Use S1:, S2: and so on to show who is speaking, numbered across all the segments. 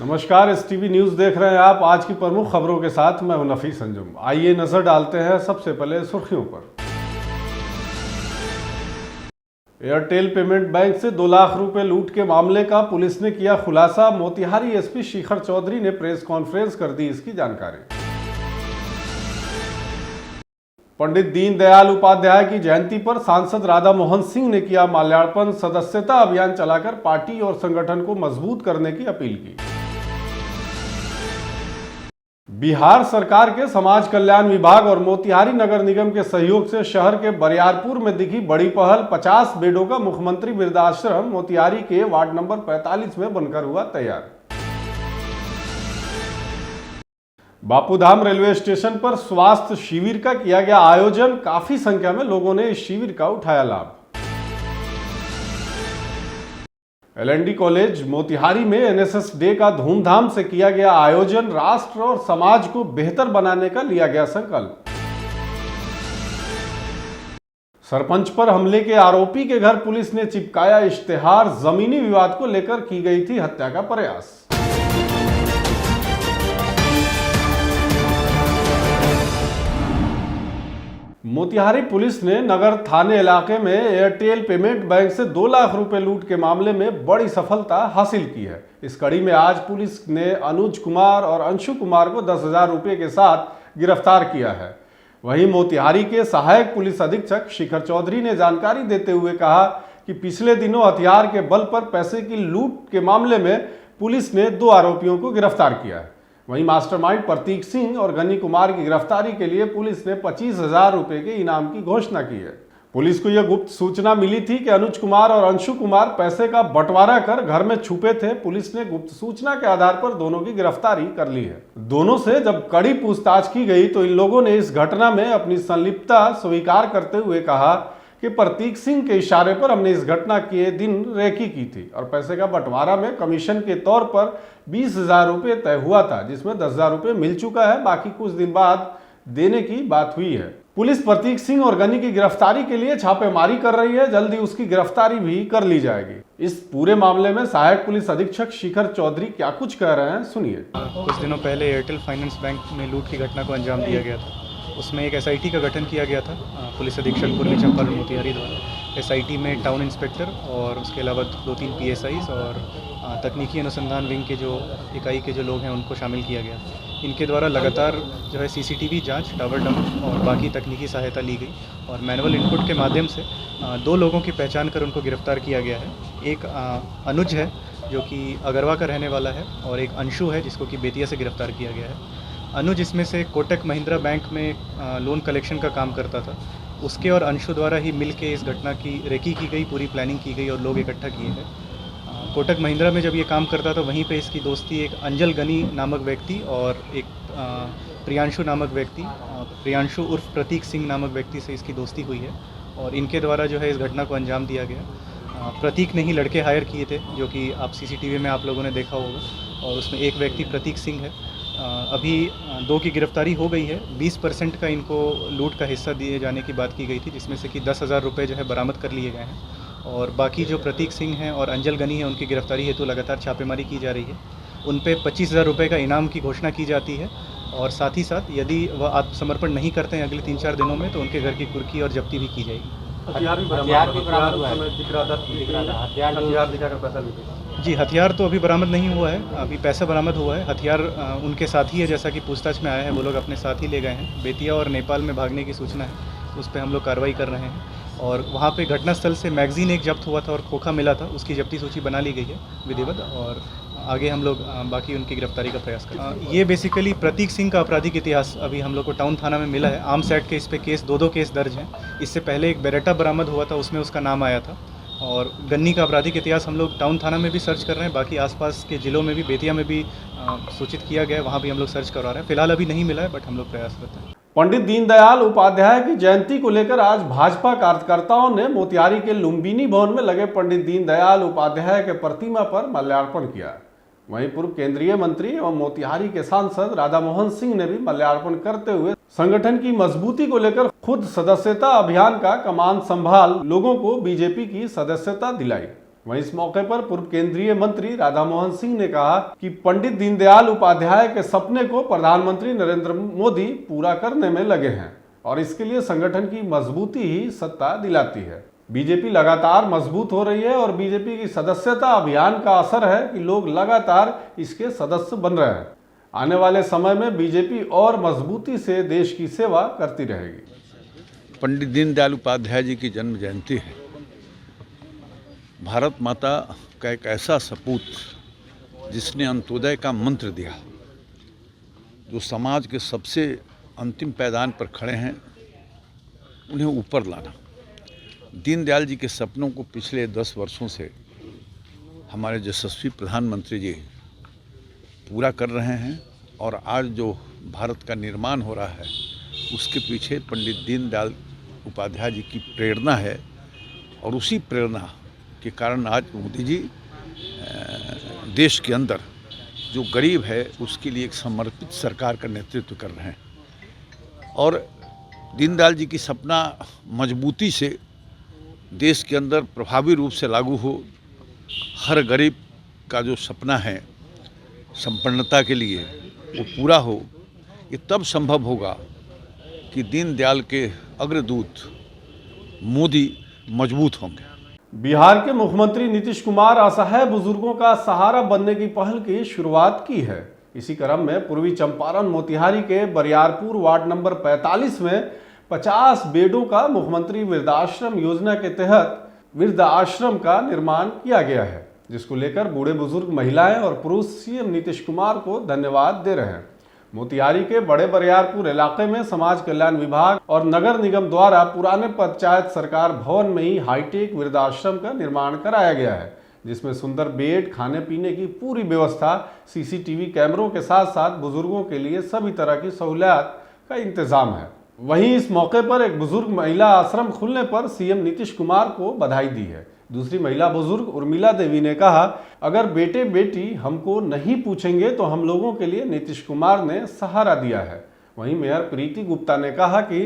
S1: नमस्कार, S TV news देख रहे हैं आप। आज की प्रमुख खबरों के साथ मैं हूं नफीस अंजुम। आइए नजर डालते हैं सबसे पहले सुर्खियों पर। एयरटेल पेमेंट बैंक से 2 लाख रुपए लूट के मामले का पुलिस ने किया खुलासा। मोतिहारी एसपी शिखर चौधरी ने प्रेस कॉन्फ्रेंस कर दी इसकी जानकारी। पंडित दीनदयाल उपाध्याय की जयंती पर सांसद राधा मोहन सिंह ने किया माल्यार्पण। सदस्यता अभियान चलाकर पार्टी और संगठन को मजबूत करने की अपील की। बिहार सरकार के समाज कल्याण विभाग और मोतिहारी नगर निगम के सहयोग से शहर के बरियारपुर में दिखी बड़ी पहल। 50 बेडों का मुख्यमंत्री वृद्धाश्रम मोतिहारी के वार्ड नंबर 45 में बनकर हुआ तैयार। बापूधाम रेलवे स्टेशन पर स्वास्थ्य शिविर का किया गया आयोजन। काफी संख्या में लोगों ने इस शिविर का उठाया लाभ। एलएनडी कॉलेज मोतिहारी में एनएसएस डे का धूमधाम से किया गया आयोजन। राष्ट्र और समाज को बेहतर बनाने का लिया गया संकल्प। सरपंच पर हमले के आरोपी के घर पुलिस ने चिपकाया इश्तेहार। जमीनी विवाद को लेकर की गई थी हत्या का प्रयास। मोतिहारी पुलिस ने नगर थाने इलाके में एयरटेल पेमेंट बैंक से 2 लाख रुपए लूट के मामले में बड़ी सफलता हासिल की है। इस कड़ी में आज पुलिस ने अनुज कुमार और अंशु कुमार को 10,000 रुपए के साथ गिरफ्तार किया है। वहीं मोतिहारी के सहायक पुलिस अधीक्षक शिखर चौधरी ने जानकारी देते हुए कहा कि पिछले दिनों हथियार के बल पर पैसे की लूट के मामले में पुलिस ने 2 आरोपियों को गिरफ्तार किया है। वहीं मास्टरमाइंड प्रतीक सिंह और गन्नी कुमार की गिरफ्तारी के लिए पुलिस ने 25,000 रुपए के इनाम की घोषणा की है। पुलिस को यह गुप्त सूचना मिली थी कि अनुज कुमार और अंशु कुमार पैसे का बंटवारा कर घर में छुपे थे। पुलिस ने गुप्त सूचना के आधार पर दोनों की गिरफ्तारी कर ली है। दोनों से जब कड़ी पूछताछ की गई तो इन लोगों ने इस घटना में अपनी संलिप्तता स्वीकार करते हुए कहा कि प्रतीक सिंह के इशारे पर हमने इस घटना के दिन रेकी की थी और पैसे का बंटवारा में कमीशन के तौर पर 20,000 रुपये तय हुआ था, जिसमें 10,000 रुपये मिल चुका है। बाकी कुछ दिन बाद देने की बात हुई है। पुलिस प्रतीक सिंह और गनी की गिरफ्तारी के लिए छापेमारी कर रही है। जल्दी उसकी गिरफ्तारी भी कर ली जाएगी। इस पूरे मामले में सहायक पुलिस अधीक्षक शिखर चौधरी क्या कुछ कह रहे हैं, सुनिए।
S2: कुछ दिनों पहले एयरटेल फाइनेंस बैंक में लूट की घटना को अंजाम दिया गया था। उसमें एक एसआईटी का गठन किया गया था पुलिस अधीक्षक पूर्वी चंपारण मोतिहारी द्वारा। एसआईटी में टाउन इंस्पेक्टर और उसके अलावा 2-3 पीएसआईज और तकनीकी अनुसंधान विंग के जो इकाई के जो लोग हैं उनको शामिल किया गया। इनके द्वारा लगातार जो है सीसीटीवी जांच, टावर डंप और बाकी तकनीकी सहायता ली गई और मैनुअल इनपुट के माध्यम से 2 लोगों की पहचान कर उनको गिरफ्तार किया गया है। एक अनुज है जो कि अगरवा का रहने वाला है और एक अंशु है जिसको कि बेतिया से गिरफ्तार किया गया है। अनुज इसमें से कोटक महिंद्रा बैंक में लोन कलेक्शन का काम करता था। उसके और अंशु द्वारा ही मिल के इस घटना की रेकी की गई, पूरी प्लानिंग की गई और लोग इकट्ठा किए गए। कोटक महिंद्रा में जब ये काम करता था वहीं पे इसकी दोस्ती एक अंजल गनी नामक व्यक्ति और एक प्रियांशु नामक व्यक्ति, प्रियांशु उर्फ प्रतीक सिंह नामक व्यक्ति से इसकी दोस्ती हुई है और इनके द्वारा जो है इस घटना को अंजाम दिया गया। प्रतीक ने ही लड़के हायर किए थे जो कि आप सीसीटीवी में आप लोगों ने देखा होगा और उसमें एक व्यक्ति प्रतीक सिंह है। अभी 2 की गिरफ्तारी हो गई है। 20% का इनको लूट का हिस्सा दिए जाने की बात की गई थी, जिसमें से कि 10,000 रुपये जो है बरामद कर लिए गए हैं और बाकी जो प्रतीक सिंह हैं और अंजल गनी है उनकी गिरफ्तारी हेतु लगातार छापेमारी की जा रही है। उन पे 25,000 रुपये का इनाम की घोषणा की जाती है और साथ ही साथ यदि वह आत्मसमर्पण नहीं करते हैं अगले 3-4 दिनों में तो उनके घर की कुर्की और जब्ती भी की जाएगी।
S3: हथियार भी बरामद हुआ है। दिख रहा था हथियार दिखाकर पैसा भी
S2: जी, हथियार तो अभी बरामद नहीं हुआ है, अभी पैसा बरामद हुआ है। हथियार उनके साथ ही है, जैसा कि पूछताछ में आया है, वो लोग अपने साथ ही ले गए हैं। बेतिया और नेपाल में भागने की सूचना है, उस पर हम लोग कार्रवाई कर रहे हैं और वहाँ पे घटनास्थल से मैगजीन एक जब्त हुआ था और खोखा मिला था, उसकी जब्ती सूची बना ली गई है विधिवत और आगे हम लोग बाकी उनकी गिरफ्तारी का प्रयास करें। ये बेसिकली प्रतीक सिंह का आपराधिक इतिहास अभी हम लोग को टाउन थाना में मिला है। आर्म्स एक्ट के इस पे केस 2 केस दर्ज हैं। इससे पहले एक बेरेटा बरामद हुआ था, उसमें उसका नाम आया था और गन्नी का आपराधिक इतिहास हम लोग टाउन थाना में भी सर्च कर रहे हैं। बाकी आसपास के ज़िलों में भी, बेतिया में भी सूचित किया गया है, वहाँ भी हम लोग सर्च करवा रहे हैं। फिलहाल अभी नहीं मिला है बट हम लोग प्रयासरत हैं।
S1: पंडित दीनदयाल उपाध्याय की जयंती को लेकर आज भाजपा कार्यकर्ताओं ने मोतिहारी के लुम्बिनी भवन में लगे पंडित दीनदयाल उपाध्याय के प्रतिमा पर माल्यार्पण किया। वहीं पूर्व केंद्रीय मंत्री एवं मोतिहारी के सांसद राधा मोहन सिंह ने भी माल्यार्पण करते हुए संगठन की मजबूती को लेकर खुद सदस्यता अभियान का कमान संभाल लोगों को बीजेपी की सदस्यता दिलाई। वहीं इस मौके पर पूर्व केंद्रीय मंत्री राधा मोहन सिंह ने कहा कि पंडित दीनदयाल उपाध्याय के सपने को प्रधानमंत्री नरेंद्र मोदी पूरा करने में लगे हैं और इसके लिए संगठन की मजबूती ही सत्ता दिलाती है। बीजेपी लगातार मजबूत हो रही है और बीजेपी की सदस्यता अभियान का असर है कि लोग लगातार इसके सदस्य बन रहे हैं। आने वाले समय में बीजेपी और मजबूती से देश की सेवा करती रहेगी।
S4: पंडित दीनदयाल उपाध्याय जी की जन्म जयंती है। भारत माता का एक ऐसा सपूत जिसने अंत्योदय का मंत्र दिया, जो समाज के सबसे अंतिम पैदान पर खड़े हैं उन्हें ऊपर लाना। दीनदयाल जी के सपनों को पिछले 10 वर्षों से हमारे यशस्वी प्रधानमंत्री जी पूरा कर रहे हैं और आज जो भारत का निर्माण हो रहा है उसके पीछे पंडित दीनदयाल उपाध्याय जी की प्रेरणा है और उसी प्रेरणा के कारण आज मोदी जी देश के अंदर जो गरीब है उसके लिए एक समर्पित सरकार का नेतृत्व कर रहे हैं और दीनदयाल जी की सपना मजबूती से देश के अंदर प्रभावी रूप से लागू हो। हर गरीब का जो सपना है संपन्नता के लिए वो पूरा हो, ये तब संभव होगा कि दीनदयाल के अग्रदूत मोदी मजबूत होंगे।
S1: बिहार के मुख्यमंत्री नीतीश कुमार असहाय बुजुर्गों का सहारा बनने की पहल की शुरुआत की है। इसी क्रम में पूर्वी चंपारण मोतिहारी के बरियारपुर वार्ड नंबर 45 में 50 बेडों का मुख्यमंत्री वृद्धाश्रम योजना के तहत वृद्धाश्रम का निर्माण किया गया है, जिसको लेकर बूढ़े बुजुर्ग महिलाएं और पुरुष सीएम नीतीश कुमार को धन्यवाद दे रहे हैं। मोतिहारी के बड़े बरियारपुर इलाके में समाज कल्याण विभाग और नगर निगम द्वारा पुराने पंचायत सरकार भवन में ही हाईटेक वृद्धाश्रम का निर्माण कराया गया है, जिसमें सुंदर बेड, खाने पीने की पूरी व्यवस्था, सीसीटीवी कैमरों के साथ साथ बुजुर्गों के लिए सभी तरह की सहूलियत का इंतजाम है। वहीं इस मौके पर एक बुजुर्ग महिला आश्रम खुलने पर सीएम नीतीश कुमार को बधाई दी है। दूसरी महिला बुजुर्ग उर्मिला देवी ने कहा, अगर बेटे बेटी हमको नहीं पूछेंगे तो हम लोगों के लिए नीतीश कुमार ने सहारा दिया है। वहीं मेयर प्रीति गुप्ता ने कहा कि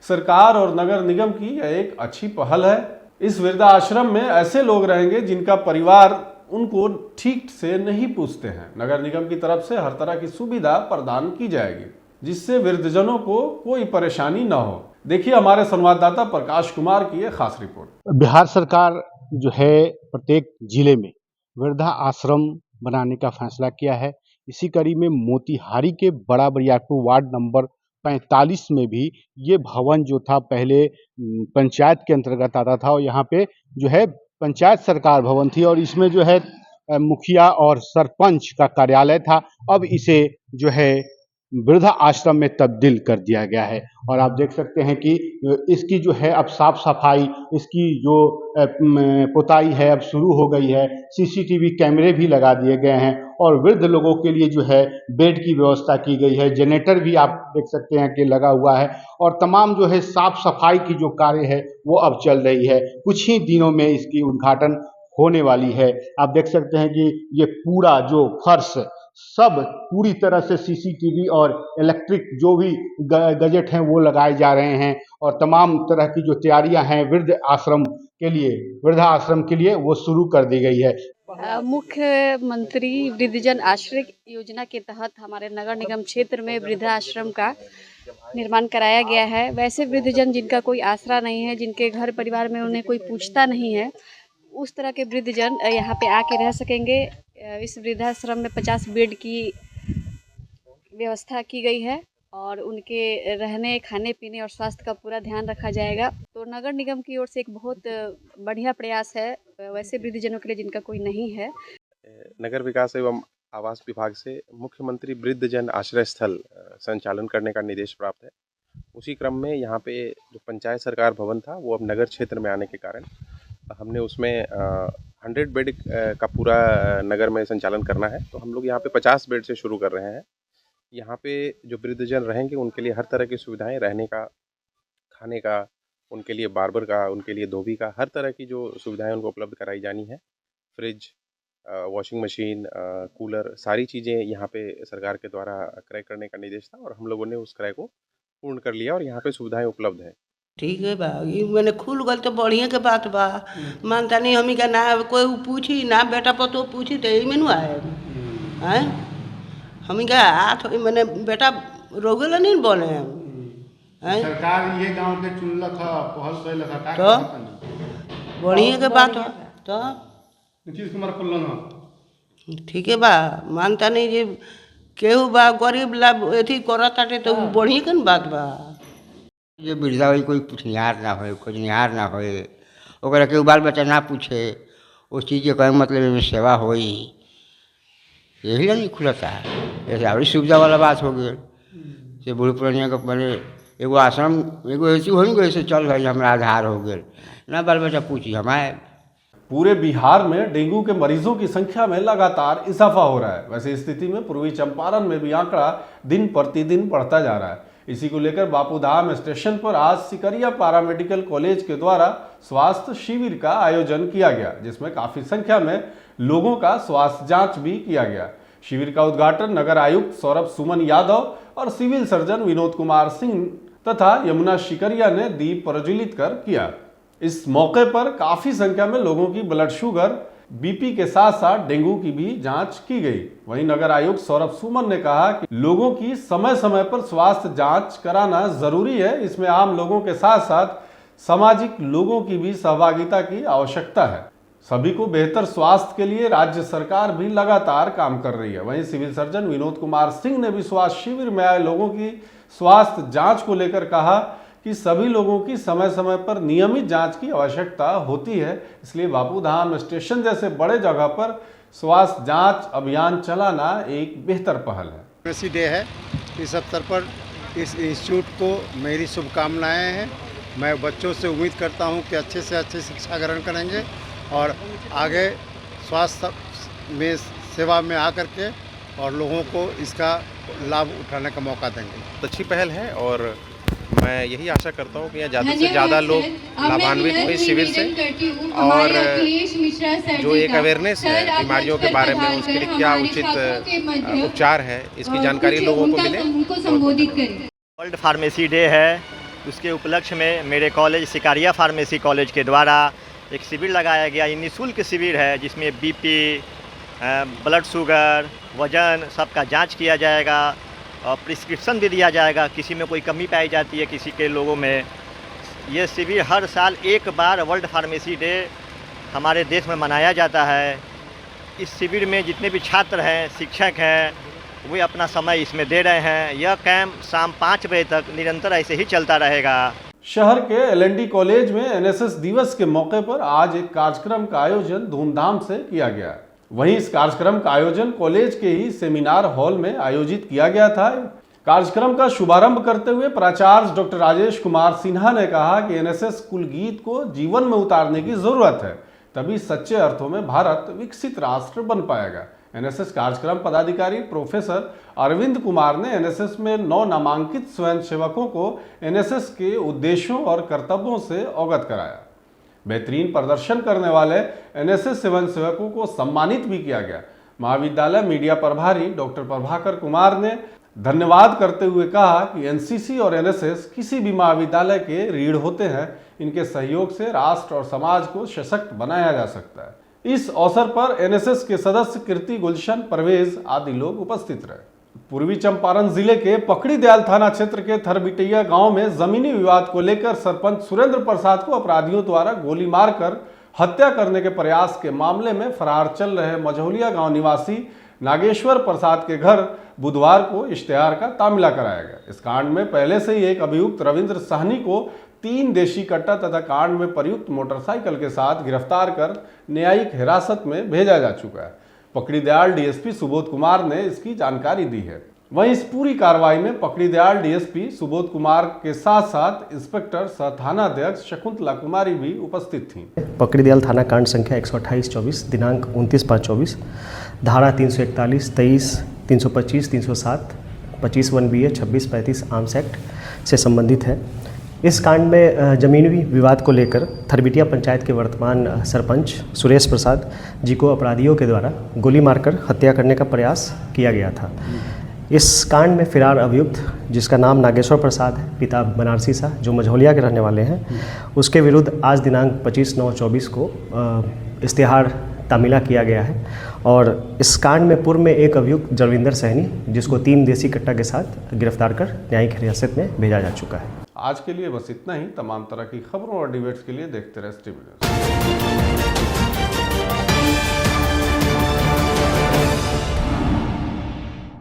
S1: सरकार और नगर निगम की यह एक अच्छी पहल है। इस वृद्धाश्रम में ऐसे लोग रहेंगे जिनका परिवार उनको ठीक से नहीं पूछते हैं। नगर निगम की तरफ से हर तरह की सुविधा प्रदान की जाएगी, जिससे वृद्धजनों को कोई परेशानी न हो। देखिए हमारे संवाददाता प्रकाश कुमार की एक खास रिपोर्ट।
S5: बिहार सरकार जो है प्रत्येक जिले में वृद्धा आश्रम बनाने का फैसला किया है। इसी कड़ी में मोतिहारी के बड़ा बरियारपुर वार्ड नंबर 45 में भी ये भवन जो था पहले पंचायत के अंतर्गत आता था और यहाँ पे जो है पंचायत सरकार भवन थी और इसमें जो है मुखिया और सरपंच का कार्यालय था। अब इसे जो है वृद्धा आश्रम में तब्दील कर दिया गया है और आप देख सकते हैं कि इसकी जो है अब साफ सफाई, इसकी जो पुताई है अब शुरू हो गई है। सीसीटीवी कैमरे भी लगा दिए गए हैं और वृद्ध लोगों के लिए जो है बेड की व्यवस्था की गई है। जनरेटर भी आप देख सकते हैं कि लगा हुआ है और तमाम जो है साफ सफाई की जो कार्य है वो अब चल रही है। कुछ ही दिनों में इसकी उद्घाटन होने वाली है। आप देख सकते हैं कि ये पूरा जो फर्श सब पूरी तरह से सीसीटीवी और इलेक्ट्रिक जो भी गैजेट हैं वो लगाए जा रहे हैं और तमाम तरह की जो तैयारियां हैं वृद्धा आश्रम के लिए वो शुरू कर दी गई है।
S6: मुख्यमंत्री वृद्धजन आश्रय योजना के तहत हमारे नगर निगम क्षेत्र में वृद्धाश्रम का निर्माण कराया गया है। वैसे वृद्धजन जिनका कोई आसरा नहीं है, जिनके घर परिवार में उन्हें कोई पूछता नहीं है, उस तरह के वृद्धजन यहाँ पे आके रह सकेंगे। इस वृद्धाश्रम में 50 बेड की व्यवस्था की गई है और उनके रहने, खाने पीने और स्वास्थ्य का पूरा ध्यान रखा जाएगा। तो नगर निगम की ओर से एक बहुत बढ़िया प्रयास है वैसे वृद्धजनों के लिए जिनका कोई नहीं है।
S7: नगर विकास एवं आवास विभाग से मुख्यमंत्री वृद्धजन आश्रय स्थल संचालन करने का निर्देश प्राप्त है। उसी क्रम में यहाँ पे जो पंचायत सरकार भवन था वो अब नगर क्षेत्र में आने के कारण हमने उसमें 100 बेड का पूरा नगर में संचालन करना है। तो हम लोग यहाँ पे 50 बेड से शुरू कर रहे हैं। यहाँ पे जो वृद्धजन रहेंगे उनके लिए हर तरह की सुविधाएं, रहने का, खाने का, उनके लिए बार्बर का, उनके लिए धोबी का, हर तरह की जो सुविधाएं उनको उपलब्ध कराई जानी है। फ्रिज, वॉशिंग मशीन, कूलर, सारी चीज़ें यहाँ पे सरकार के द्वारा क्रय करने का निर्देश था और हम लोगों ने उस क्रय को पूर्ण कर लिया और यहाँ पे सुविधाएं उपलब्ध हैं।
S8: ठीक है बा, ये मैंने खुल गल तो बढ़िया के बात बा। मानता नहीं हमी का ना कोई पूछी ना बेटा पतो पूछी तो यही मेनू आए हैं हमी का हाथ मैंने बेटा रोगेला नहीं बने हैं
S5: सरकार ये गांव के चुनलक ह पहल कैलक ह
S8: तो बढ़िया के बात है तो
S5: नीतीश कुमार कुल्लन
S8: ठीक है बा। मानता नहीं जे केहू बा गरीब ला एथी करताटे तो बढ़िया के न बात बा।
S3: ये वृद्धा वाली कोई पुछनिहार ना होए खोजनिहार ना होए ओकरा के बाल बच्चा ना पूछे उस चीज़ के कहने मतलब में सेवा होई यही नहीं खुलता है। ऐसे बड़ी सुविधा वाला बात हो गई से बूढ़ पुरानिया का बने एगो आश्रम एगो ऐसी हो नहीं ऐसे चल रही हमारा आधार हो गए ना बाल बच्चा पूछी हमारे।
S1: पूरे बिहार में डेंगू के मरीजों की संख्या में लगातार इजाफा हो रहा है। वैसे स्थिति में पूर्वी चंपारण में भी आंकड़ा दिन प्रतिदिन बढ़ता जा रहा है। इसी को लेकर बापूधाम स्टेशन पर आज सिकरिया पैरामेडिकल कॉलेज के द्वारा स्वास्थ्य शिविर का आयोजन किया गया, जिसमें काफी संख्या में लोगों का स्वास्थ्य जांच भी किया गया। शिविर का उद्घाटन नगर आयुक्त सौरभ सुमन यादव और सिविल सर्जन विनोद कुमार सिंह तथा यमुना शिकरिया ने दीप प्रज्वलित कर किया। इस मौके पर काफी संख्या में लोगों की ब्लड शुगर, बीपी के साथ साथ डेंगू की भी जांच की गई। वहीं नगर आयुक्त सौरभ सुमन ने कहा कि लोगों की समय समय पर स्वास्थ्य जांच कराना जरूरी है। इसमें आम लोगों के साथ साथ सामाजिक लोगों की भी सहभागिता की आवश्यकता है। सभी को बेहतर स्वास्थ्य के लिए राज्य सरकार भी लगातार काम कर रही है। वहीं सिविल सर्जन विनोद कुमार सिंह ने भी स्वास्थ्य शिविर में आए लोगों की स्वास्थ्य जांच को लेकर कहा कि सभी लोगों की समय समय पर नियमित जांच की आवश्यकता होती है, इसलिए बापूधाम स्टेशन जैसे बड़े जगह पर स्वास्थ्य जांच अभियान चलाना एक बेहतर पहल है।
S9: एमएससी डे है, इस अवसर पर इस इंस्टीट्यूट को मेरी शुभकामनाएं हैं। मैं बच्चों से उम्मीद करता हूं कि अच्छे से अच्छे शिक्षा ग्रहण करेंगे और आगे स्वास्थ्य में सेवा में आकर के और लोगों को इसका लाभ उठाने का मौका देंगे।
S7: अच्छी पहल है और मैं यही आशा करता हूँ कि यहाँ ज़्यादा से ज़्यादा लोग लाभान्वित हुए शिविर से और जो एक अवेयरनेस है बीमारियों के बारे में उसके लिए क्या उचित उपचार है इसकी जानकारी लोगों को मिले।
S10: वर्ल्ड फार्मेसी डे है, उसके उपलक्ष्य में मेरे कॉलेज सिकारिया फार्मेसी कॉलेज के द्वारा एक शिविर लगाया गया। ये निःशुल्क शिविर है जिसमें बीपी, ब्लड शुगर, वजन सबका जांच किया जाएगा और प्रिस्क्रिप्शन भी दिया जाएगा। किसी में कोई कमी पाई जाती है किसी के लोगों में। ये शिविर हर साल एक बार वर्ल्ड फार्मेसी डे हमारे देश में मनाया जाता है। इस शिविर में जितने भी छात्र हैं, शिक्षक हैं, वे अपना समय इसमें दे रहे हैं। यह कैंप शाम 5 बजे तक निरंतर ऐसे ही चलता रहेगा।
S1: शहर के LND कॉलेज में NSS दिवस के मौके पर आज एक कार्यक्रम का आयोजन धूमधाम से किया गया। वहीं इस कार्यक्रम का आयोजन कॉलेज के ही सेमिनार हॉल में आयोजित किया गया था। कार्यक्रम का शुभारंभ करते हुए प्राचार्य डॉक्टर राजेश कुमार सिन्हा ने कहा कि NSS कुल गीत को जीवन में उतारने की जरूरत है, तभी सच्चे अर्थों में भारत विकसित राष्ट्र बन पाएगा। NSS कार्यक्रम पदाधिकारी प्रोफेसर अरविंद कुमार ने NSS में 9 नामांकित स्वयंसेवकों को NSS के उद्देश्यों और कर्तव्यों से अवगत कराया। बेहतरीन प्रदर्शन करने वाले NSS स्वयंसेवकों को सम्मानित भी किया गया। महाविद्यालय मीडिया प्रभारी डॉक्टर प्रभाकर कुमार ने धन्यवाद करते हुए कहा कि NCC और NSS किसी भी महाविद्यालय के रीढ़ होते हैं। इनके सहयोग से राष्ट्र और समाज को सशक्त बनाया जा सकता है। इस अवसर पर NSS के सदस्य कीर्ति, गुलशन, परवेज आदि लोग उपस्थित रहे। पूर्वी चंपारण जिले के पकड़ीदयाल थाना क्षेत्र के थरबिटैया गांव में जमीनी विवाद को लेकर सरपंच सुरेंद्र प्रसाद को अपराधियों द्वारा गोली मारकर हत्या करने के प्रयास के मामले में फरार चल रहे मझौलिया गांव निवासी नागेश्वर प्रसाद के घर बुधवार को इश्तेहार का तामिला कराया गया। इस कांड में पहले से ही एक अभियुक्त रविंद्र साहनी को 3 देशी कट्टा तथा कांड में प्रयुक्त मोटरसाइकिल के साथ गिरफ्तार कर न्यायिक हिरासत में भेजा जा चुका है। पकड़ीदयाल DSP सुबोध कुमार ने इसकी जानकारी दी है। वहीं इस पूरी कार्रवाई में पकड़ीदयाल DSP सुबोध कुमार के साथ साथ इंस्पेक्टर सह थानाध्यक्ष शकुंतला कुमारी भी उपस्थित थीं।
S11: पकड़ीदयाल थाना कांड संख्या 128/24 दिनांक 29/5/24 धारा 341, 23, 325, 307, 25(1)BA, 26(35) आर्म्स एक्ट से संबंधित है। इस कांड में जमीनी विवाद को लेकर थरबिटिया पंचायत के वर्तमान सरपंच सुरेश प्रसाद जी को अपराधियों के द्वारा गोली मारकर हत्या करने का प्रयास किया गया था। इस कांड में फिरार अभियुक्त, जिसका नाम नागेश्वर प्रसाद है, पिता बनारसी शाह, जो मझौलिया के रहने वाले हैं, उसके विरुद्ध आज दिनांक 25/9/24 को इश्तिहार तामीला किया गया है। और इस कांड में पूर्व में एक अभियुक्त जरविंदर सहनी, जिसको 3 देसी कट्टा के साथ गिरफ्तार कर न्यायिक हिरासत में भेजा जा चुका है।
S1: आज के लिए बस इतना ही। तमाम तरह की खबरों और डिबेट्स के लिए देखते रहे STV न्यूज़।